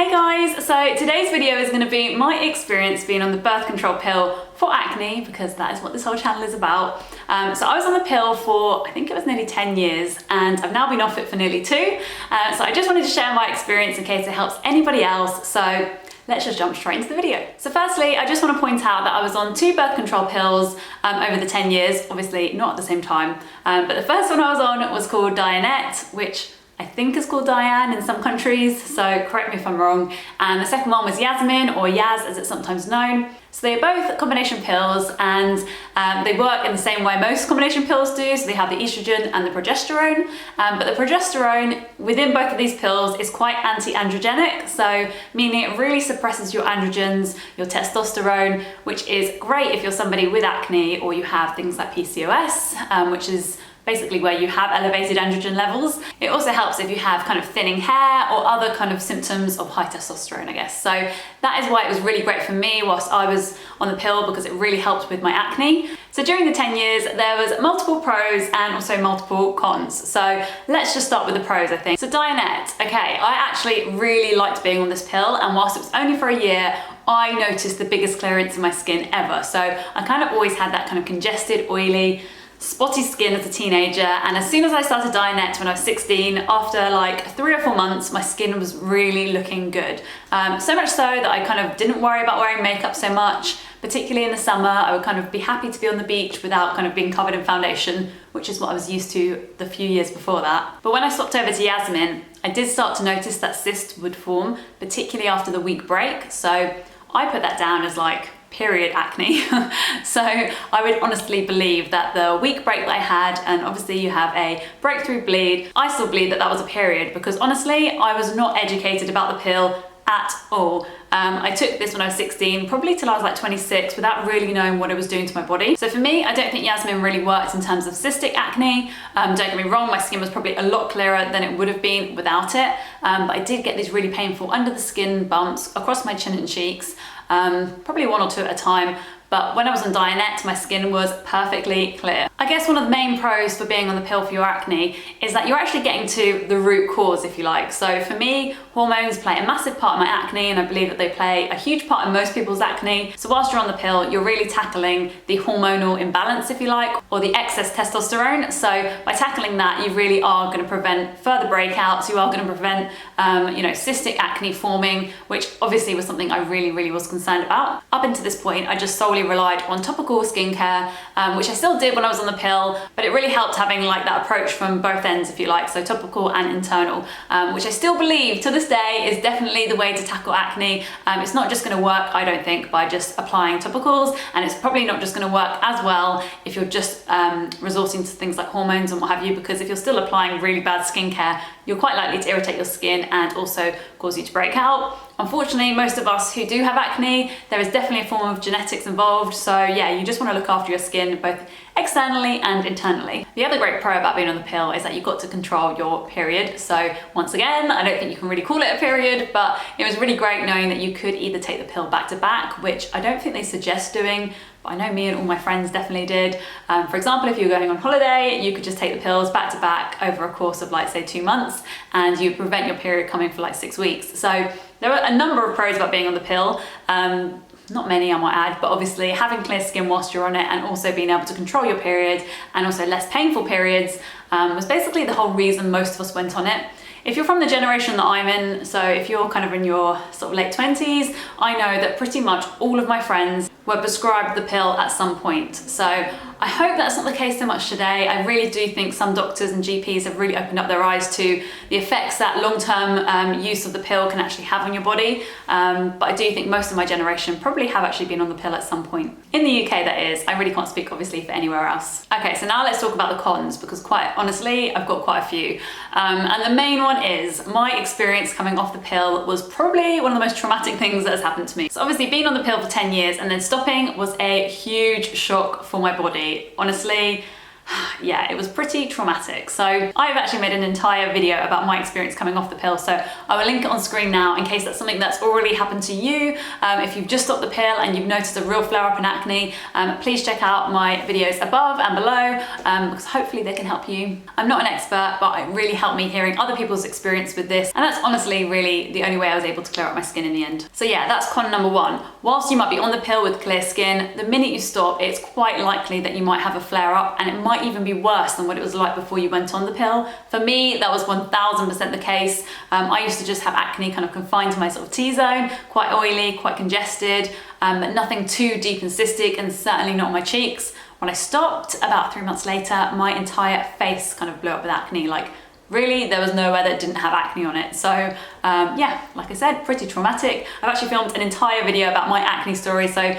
Hey guys, so today's video is going to be my experience being on the birth control pill for acne, because that is what this whole channel is about. So I was on the pill for, I think it was nearly 10 years, and I've now been off it for nearly 2. So I just wanted to share my experience in case it helps anybody else. So let's just jump straight into the video. So firstly, I just want to point out that I was on 2 birth control pills over the 10 years, obviously not at the same time. But the first one I was on was called Dianette, which I think is called Diane in some countries, so correct me if I'm wrong. And the second one was Yasmin, or Yaz as it's sometimes known. So they're both combination pills, and they work in the same way most combination pills do. So they have the estrogen and the progesterone, but the progesterone within both of these pills is quite anti-androgenic, so meaning it really suppresses your androgens, your testosterone, which is great if you're somebody with acne or you have things like PCOS, which is basically where you have elevated androgen levels. It also helps if you have kind of thinning hair or other kind of symptoms of high testosterone, I guess. So that is why it was really great for me whilst I was on the pill, because it really helped with my acne. So during the 10 years, there was multiple pros and also multiple cons. So let's just start with the pros, I think. So Dianette, okay, I actually really liked being on this pill, and whilst it was only for a year, I noticed the biggest clearance in my skin ever. So I kind of always had that kind of congested, oily, spotty skin as a teenager, and as soon as I started Dianette when I was 16, after like 3 or 4 months, my skin was really looking good. So much so that I kind of didn't worry about wearing makeup so much, particularly in the summer. I would kind of be happy to be on the beach without kind of being covered in foundation, which is what I was used to the few years before that. But when I swapped over to Yasmin, I did start to notice that cysts would form, particularly after the week break. So I put that down as like period acne. So I would honestly believe that the week break that I had, and obviously you have a breakthrough bleed, I still believe that that was a period, because honestly I was not educated about the pill at all. I took this when I was 16, probably till I was like 26, without really knowing what it was doing to my body. So for me, I don't think Yasmin really worked in terms of cystic acne. Don't get me wrong, my skin was probably a lot clearer than it would have been without it. But I did get these really painful under the skin bumps across my chin and cheeks, probably 1 or 2 at a time. But when I was on Dianette, my skin was perfectly clear. I guess one of the main pros for being on the pill for your acne is that you're actually getting to the root cause, if you like. So for me, hormones play a massive part in my acne, and I believe that they play a huge part in most people's acne. So whilst you're on the pill, you're really tackling the hormonal imbalance, if you like, or the excess testosterone. So by tackling that, you really are going to prevent further breakouts. You are going to prevent, cystic acne forming, which obviously was something I really was concerned about. Up until this point, I just solely relied on topical skincare, which I still did when I was on the pill, but it really helped having like that approach from both ends, if you like, so topical and internal, which I still believe to this day is definitely the way to tackle acne. It's not just going to work, I don't think, by just applying topicals, and it's probably not just going to work as well if you're just resorting to things like hormones and what have you, because if you're still applying really bad skincare, you're quite likely to irritate your skin and also cause you to break out. Unfortunately, most of us who do have acne, there is definitely a form of genetics involved. So yeah, you just want to look after your skin both externally and internally. The other great pro about being on the pill is that you've got to control your period. So once again, I don't think you can really call it a period, but it was really great knowing that you could either take the pill back to back, which I don't think they suggest doing, but I know me and all my friends definitely did. For example, if you're going on holiday, you could just take the pills back to back over a course of like say 2 months, and you prevent your period coming for like 6 weeks. So there are a number of pros about being on the pill. Not many, I might add, but obviously having clear skin whilst you're on it, and also being able to control your period, and also less painful periods, was basically the whole reason most of us went on it. If you're from the generation that I'm in, so if you're kind of in your sort of late 20s, I know that pretty much all of my friends were prescribed the pill at some point. So I hope that's not the case so much today. I really do think some doctors and GPs have really opened up their eyes to the effects that long-term use of the pill can actually have on your body. But I do think most of my generation probably have actually been on the pill at some point. In the UK, that is. I really can't speak obviously for anywhere else. Okay, so now let's talk about the cons, because quite honestly, I've got quite a few. And the main one is my experience coming off the pill was probably one of the most traumatic things that has happened to me. So obviously being on the pill for 10 years and then stopping was a huge shock for my body. Honestly, yeah, it was pretty traumatic. So I've actually made an entire video about my experience coming off the pill, so I will link it on screen now in case that's something that's already happened to you. If you've just stopped the pill and you've noticed a real flare up in acne, please check out my videos above and below, because hopefully they can help you. I'm not an expert, but it really helped me hearing other people's experience with this, and that's honestly really the only way I was able to clear up my skin in the end. So yeah, that's con number one. Whilst you might be on the pill with clear skin, the minute you stop, it's quite likely that you might have a flare up, and it might even be worse than what it was like before you went on the pill. For me, that was 1000% the case. I used to just have acne kind of confined to my sort of T-zone, quite oily, quite congested, but nothing too deep and cystic, and certainly not on my cheeks. When I stopped, about 3 months later, my entire face kind of blew up with acne. Like, really, there was nowhere that didn't have acne on it. So yeah, like I said, pretty traumatic. I've actually filmed an entire video about my acne story, so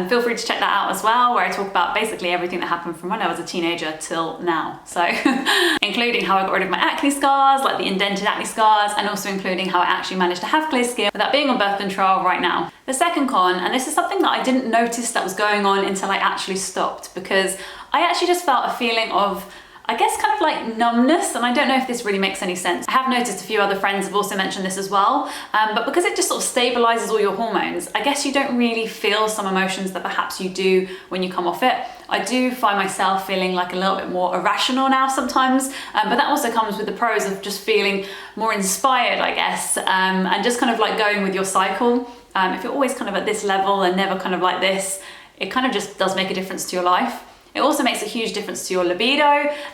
feel free to check that out as well, where I talk about basically everything that happened from when I was a teenager till now. So including how I got rid of my acne scars, like the indented acne scars, and also including how I actually managed to have clear skin without being on birth control right now. The second con, and this is something that I didn't notice that was going on until I actually stopped, because I actually just felt a feeling of, I guess, kind of like numbness, and I don't know if this really makes any sense. I have noticed a few other friends have also mentioned this as well, but because it just sort of stabilizes all your hormones, I guess you don't really feel some emotions that perhaps you do when you come off it. I do find myself feeling like a little bit more irrational now sometimes, but that also comes with the pros of just feeling more inspired, I guess, and just kind of like going with your cycle. If you're always kind of at this level and never kind of like this, it kind of just does make a difference to your life. It also makes a huge difference to your libido,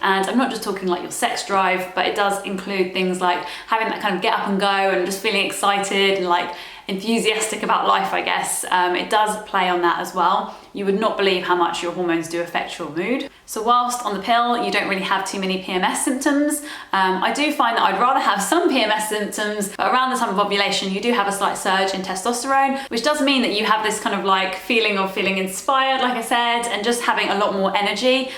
and I'm not just talking like your sex drive, but it does include things like having that kind of get up and go and just feeling excited and like enthusiastic about life, I guess. It does play on that as well. You would not believe how much your hormones do affect your mood. So whilst on the pill, you don't really have too many PMS symptoms. I do find that I'd rather have some PMS symptoms, but around the time of ovulation, you do have a slight surge in testosterone, which does mean that you have this kind of like feeling of feeling inspired, like I said, and just having a lot more energy.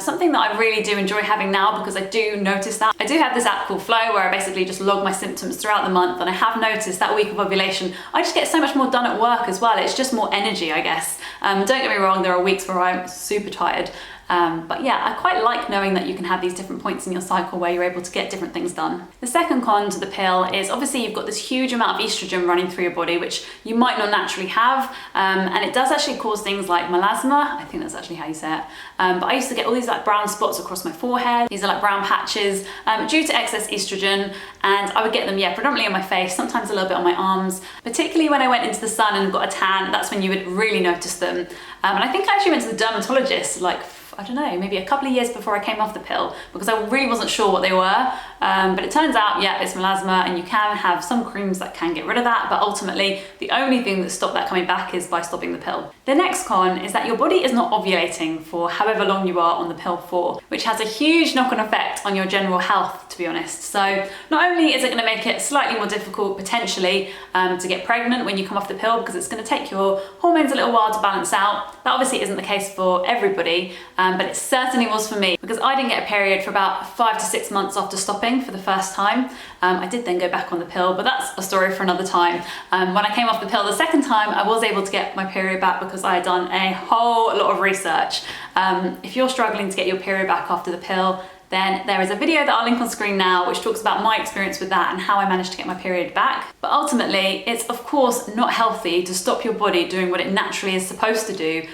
Something that I really do enjoy having now, because I do notice that. I do have this app called Flow, where I basically just log my symptoms throughout the month, and I have noticed that week of ovulation, I just get so much more done at work as well. It's just more energy, I guess. Don't get me wrong, there are weeks where I'm super tired. But yeah, I quite like knowing that you can have these different points in your cycle where you're able to get different things done. The second con to the pill is obviously you've got this huge amount of estrogen running through your body, which you might not naturally have. And it does actually cause things like melasma. I think that's actually how you say it. But I used to get all these like brown spots across my forehead. These are like brown patches due to excess estrogen. And I would get them, yeah, predominantly on my face, sometimes a little bit on my arms. Particularly when I went into the sun and got a tan, that's when you would really notice them. And I think I actually went to the dermatologist like, I don't know, maybe a couple of years before I came off the pill, because I really wasn't sure what they were. But it turns out, yeah, it's melasma, and you can have some creams that can get rid of that, but ultimately the only thing that stopped that coming back is by stopping the pill. The next con is that your body is not ovulating for however long you are on the pill for, which has a huge knock-on effect on your general health, to be honest. So not only is it going to make it slightly more difficult potentially to get pregnant when you come off the pill, because it's going to take your hormones a little while to balance out. That obviously isn't the case for everybody, but it certainly was for me, because I didn't get a period for about 5 to 6 months after stopping for the first time. I did then go back on the pill, but that's a story for another time. When I came off the pill the second time, I was able to get my period back because I had done a whole lot of research. If you're struggling to get your period back after the pill, then there is a video that I'll link on screen now which talks about my experience with that and how I managed to get my period back. But ultimately, it's of course not healthy to stop your body doing what it naturally is supposed to do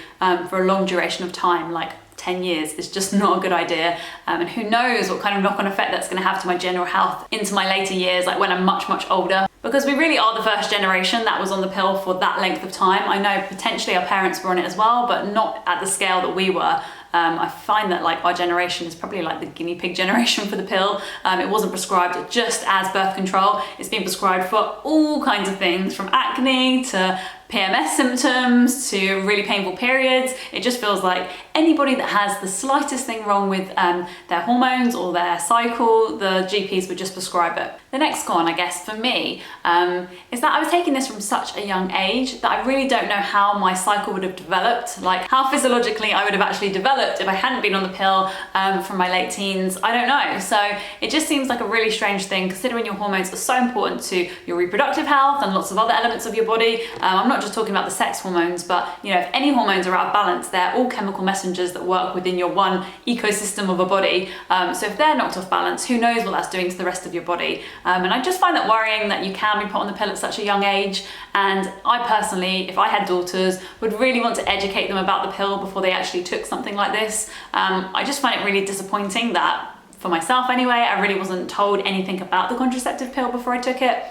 for a long duration of time, like 10 years. Is just not a good idea. And who knows what kind of knock-on effect that's going to have to my general health into my later years, like when I'm much, much older. Because we really are the first generation that was on the pill for that length of time. I know potentially our parents were on it as well, but not at the scale that we were. I find that like our generation is probably like the guinea pig generation for the pill. It wasn't prescribed just as birth control. It's been prescribed for all kinds of things, from acne to PMS symptoms to really painful periods. It just feels like anybody that has the slightest thing wrong with their hormones or their cycle, the GPs would just prescribe it. The next con, I guess, for me, is that I was taking this from such a young age that I really don't know how my cycle would have developed, like how physiologically I would have actually developed if I hadn't been on the pill from my late teens. I don't know. So it just seems like a really strange thing, considering your hormones are so important to your reproductive health and lots of other elements of your body. I'm not not just talking about the sex hormones, but you know, if any hormones are out of balance, they're all chemical messengers that work within your one ecosystem of a body. So if they're knocked off balance, who knows what that's doing to the rest of your body. And I just find that worrying that you can be put on the pill at such a young age. And I personally, if I had daughters, would really want to educate them about the pill before they actually took something like this. I just find it really disappointing that, for myself anyway, I really wasn't told anything about the contraceptive pill before I took it,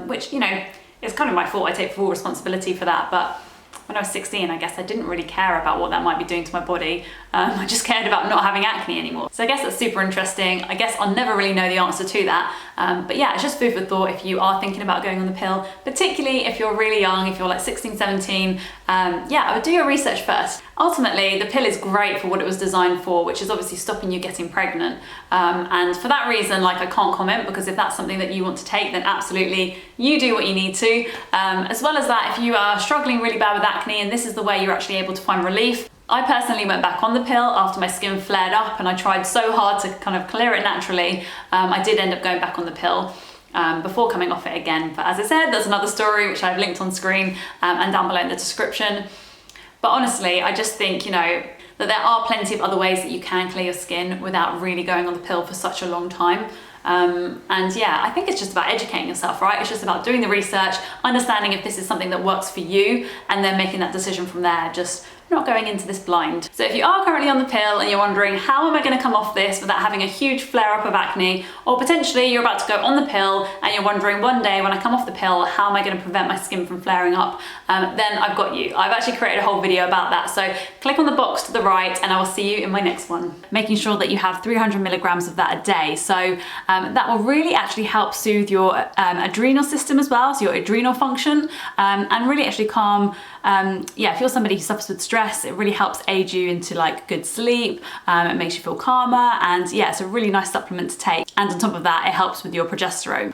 which, you know, is kind of my fault. I take full responsibility for that. But when I was 16, I guess I didn't really care about what that might be doing to my body. I just cared about not having acne anymore. So I guess that's super interesting. I guess I'll never really know the answer to that. But yeah, it's just food for thought if you are thinking about going on the pill, particularly if you're really young, if you're like 16, 17, yeah, I would do your research first. Ultimately, the pill is great for what it was designed for, which is obviously stopping you getting pregnant. And for that reason, like, I can't comment, because if that's something that you want to take, then absolutely you do what you need to. As well as that, if you are struggling really bad with acne and this is the way you're actually able to find relief, I personally went back on the pill after my skin flared up and I tried so hard to kind of clear it naturally. I did end up going back on the pill before coming off it again. But as I said, there's another story which I've linked on screen and down below in the description. But honestly, I just think, you know, that there are plenty of other ways that you can clear your skin without really going on the pill for such a long time. And yeah, I think it's just about educating yourself, right? It's just about doing the research, understanding if this is something that works for you, and then making that decision from there. Just not going into this blind. So if you are currently on the pill and you're wondering, how am I going to come off this without having a huge flare up of acne, or potentially you're about to go on the pill and you're wondering, one day when I come off the pill, how am I going to prevent my skin from flaring up, then I've got you. I've actually created a whole video about that. So click on the box to the right and I will see you in my next one. Making sure that you have 300 milligrams of that a day. So that will really actually help soothe your adrenal system as well, so your adrenal function, and really actually calm. Yeah, if you're somebody who suffers with stress, it really helps aid you into like good sleep. It makes you feel calmer, and yeah, it's a really nice supplement to take. And on top of that, it helps with your progesterone.